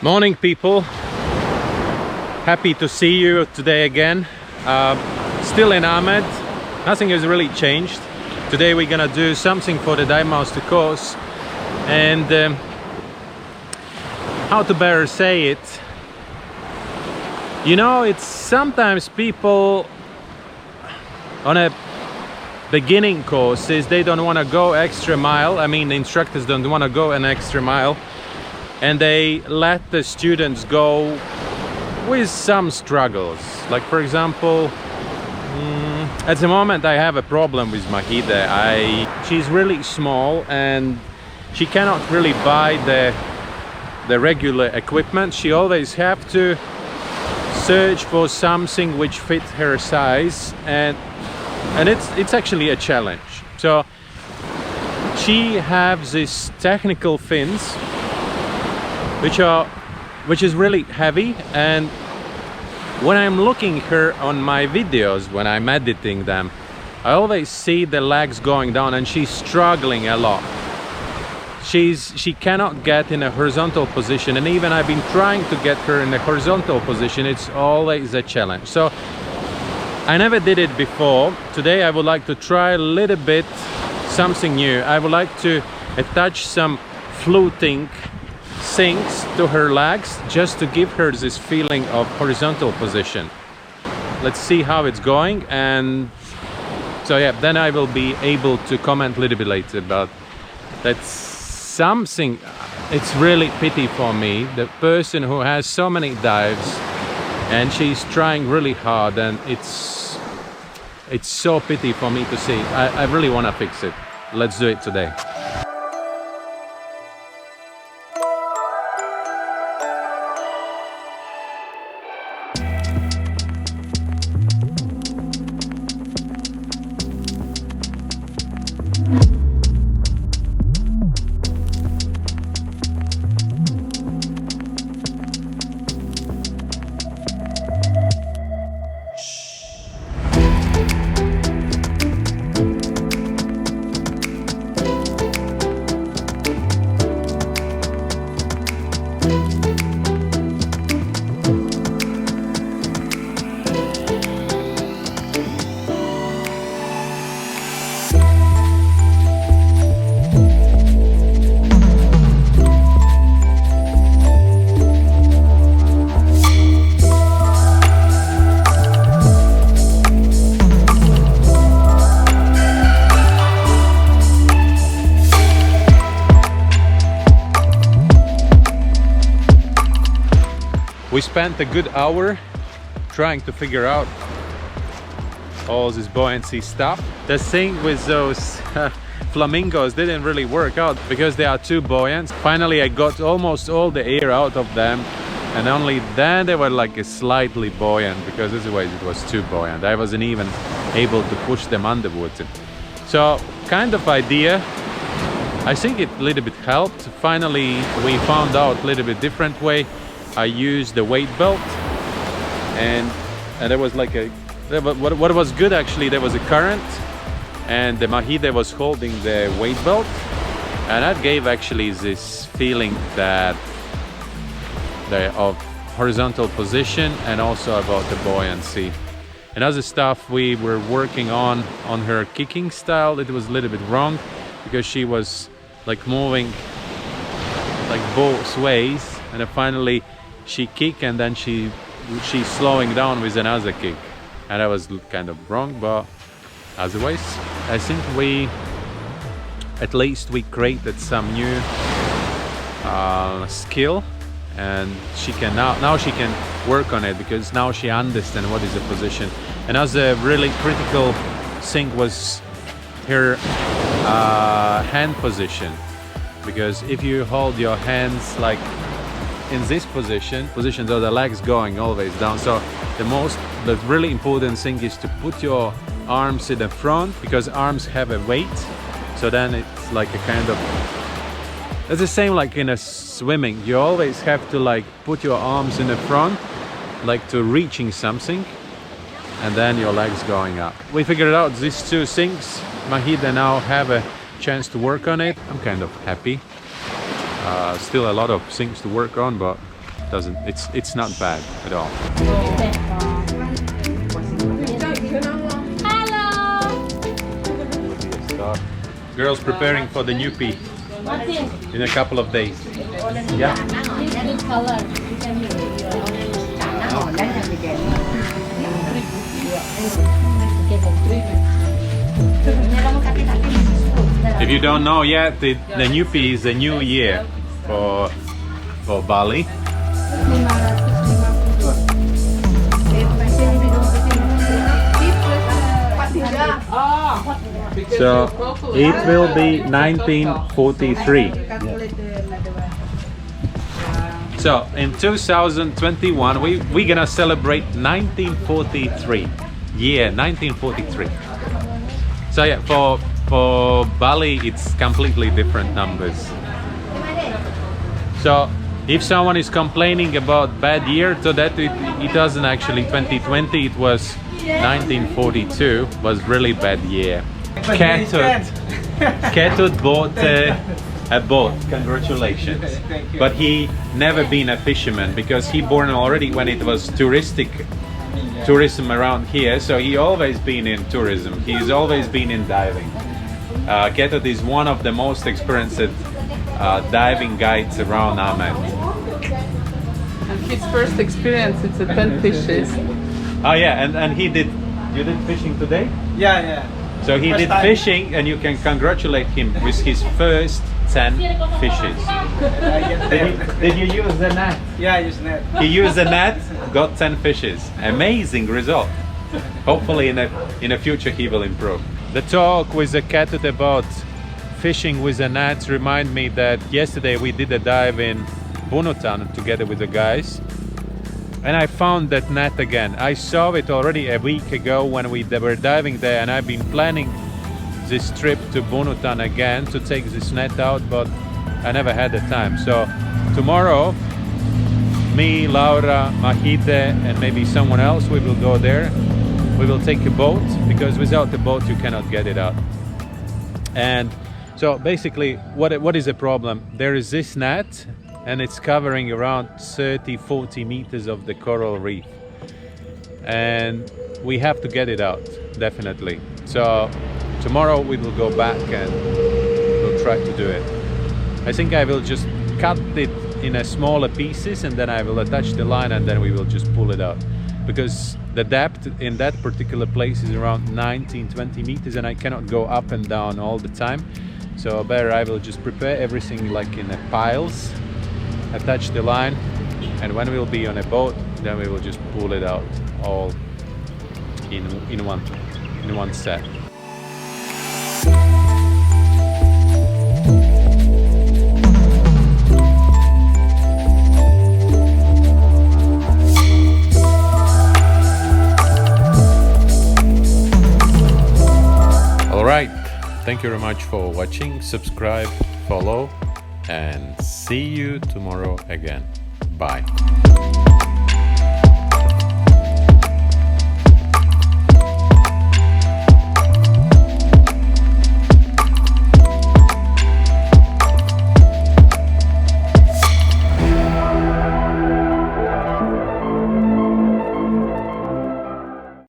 Morning people, happy to see you today again. Still in Amed, nothing has really changed. Today we're gonna do something for the Dive Master course, and how to better say it, you know, it's sometimes people on a beginning courses, they don't want to go extra mile. I mean, the instructors don't want to go an extra mile, and they let the students go with some struggles. Like for example, at the moment I have a problem with Mahide. She's really small and she cannot really buy the regular equipment. She always have to search for something which fits her size, and it's actually a challenge. So she has these technical fins which is really heavy, and when I'm looking her on my videos, when I'm editing them, I always see the legs going down and she's struggling a lot. She cannot get in a horizontal position, and even I've been trying to get her in a horizontal position, it's always a challenge. So I never did it before. Today I would like to try a little bit something new. I would like to attach some floating sinks to her legs, just to give her this feeling of horizontal position. Let's see how it's going, and so yeah, then I will be able to comment a little bit later. But that's something, it's really pity for me, the person who has so many dives and she's trying really hard, and it's so pity for me to see. I really want to fix it. Let's do it today. We spent a good hour trying to figure out all this buoyancy stuff. The thing with those flamingos didn't really work out because they are too buoyant. Finally I got almost all the air out of them, and only then they were like a slightly buoyant, because otherwise it was too buoyant. I wasn't even able to push them underwater. So kind of idea, I think it a little bit helped. Finally we found out a little bit different way. I used the weight belt, and there was like what was good actually, there was a current and the Mahide was holding the weight belt, and that gave actually this feeling that of horizontal position and also about the buoyancy. And other stuff we were working on her kicking style, it was a little bit wrong because she was like moving like both ways, and then finally she kicked and then she's slowing down with another kick, and that was kind of wrong. But otherwise I think at least we created some new skill, and she can now she can work on it, because now she understands what is the position. Another really critical thing was her hand position, because if you hold your hands like in this position so the legs going always down. So the really important thing is to put your arms in the front, because arms have a weight, so then it's like a kind of, it's the same like in a swimming. You always have to like put your arms in the front, like to reaching something, and then your legs going up. We figured out these two things. Mahide now have a chance to work on it. I'm kind of happy. Still a lot of things to work on, but doesn't. It's not bad at all. Hello. Girls preparing for the new pea in a couple of days. Yeah. This color. If you don't know yet, the new pea is a new year for Bali. So it will be 1943. So in 2021 we're gonna celebrate 1943. Yeah, 1943. So yeah, for Bali it's completely different numbers. So if someone is complaining about bad year, so that it wasn't actually 2020, it was 1942 was really bad year. Ketut bought a boat, congratulations. But he never been a fisherman because he born already when it was tourism around here, so he always been in tourism. He's always been in diving. Ketut is one of the most experienced diving guides around Amed. And his first experience, it's a 10 fishes. Oh yeah, and you did fishing today? Yeah. So he did fishing, and you can congratulate him with his first 10 fishes. Did you use the net? Yeah, I use net. He used the net, got 10 fishes. Amazing result. Hopefully in the future he will improve. The talk with the Ketut about fishing with the nets remind me that yesterday we did a dive in Buoyancy together with the guys. And I found that net again. I saw it already a week ago when we were diving there, and I've been planning this trip to Buoyancy again to take this net out, but I never had the time. So tomorrow, me, Laura, Mahide, and maybe someone else, we will go there. We will take a boat, because without the boat you cannot get it out. And so basically, what is the problem? There is this net, and it's covering around 30-40 meters of the coral reef, and we have to get it out, definitely. So tomorrow we will go back and we'll try to do it. I think I will just cut it in a smaller pieces, and then I will attach the line, and then we will just pull it out, because the depth in that particular place is around 19-20 meters, and I cannot go up and down all the time. So better I will just prepare everything like in piles, attach the line, and when we'll be on a boat, then we will just pull it out all in one set. All right, thank you very much for watching. Subscribe, follow, and see you tomorrow again. Bye.